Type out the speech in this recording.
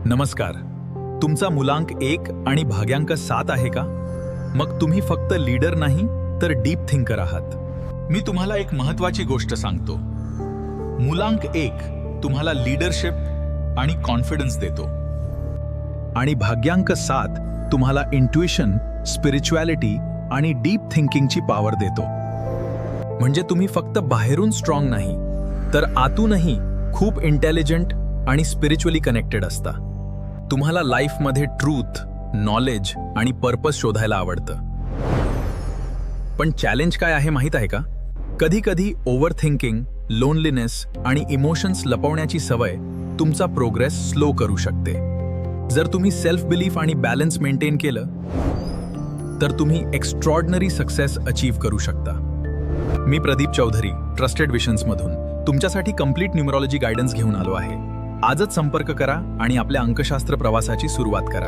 नमस्कार. तुमचा मुलांक 1 आणि भाग्यांक 7 आहे का? मग तुम्ही फक्त लीडर नाही तर डीप थिंकर आहात. मी तुम्हाला एक महत्त्वाची गोष्ट सांगतो. मुलांक 1 तुम्हाला लीडरशिप आणि कॉन्फिडन्स देतो आणि भाग्यांक 7 तुम्हाला इंट्युइशन, स्पिरिच्युअलिटी आणि डीप थिंकिंगची पॉवर देतो. म्हणजे तुम्ही फक्त बाहेरून स्ट्रॉंग नाही तर आतूनही खूप इंटेलिजंट आणि स्पिरिच्युअली कनेक्टेड असता. तुम्हाला लाईफमध्ये ट्रूथ, नॉलेज आणि पर्पस शोधायला आवडतं. पण चॅलेंज काय आहे माहीत आहे का? कधी कधी ओव्हर थिंकिंग, लोनलीनेस आणि इमोशन्स लपवण्याची सवय तुमचा प्रोग्रेस स्लो करू शकते. जर तुम्ही सेल्फ बिलीफ आणि बॅलन्स मेंटेन केलं तर तुम्ही एक्स्ट्रॉर्डनरी सक्सेस अचीव्ह करू शकता. मी प्रदीप चौधरी, ट्रस्टेड विशन्समधून तुमच्यासाठी कंप्लीट न्यूमरॉलॉजी गायडन्स घेऊन आलो आहे. आजच संपर्क करा आणि आपल्या अंकशास्त्र प्रवासाची सुरुवात करा.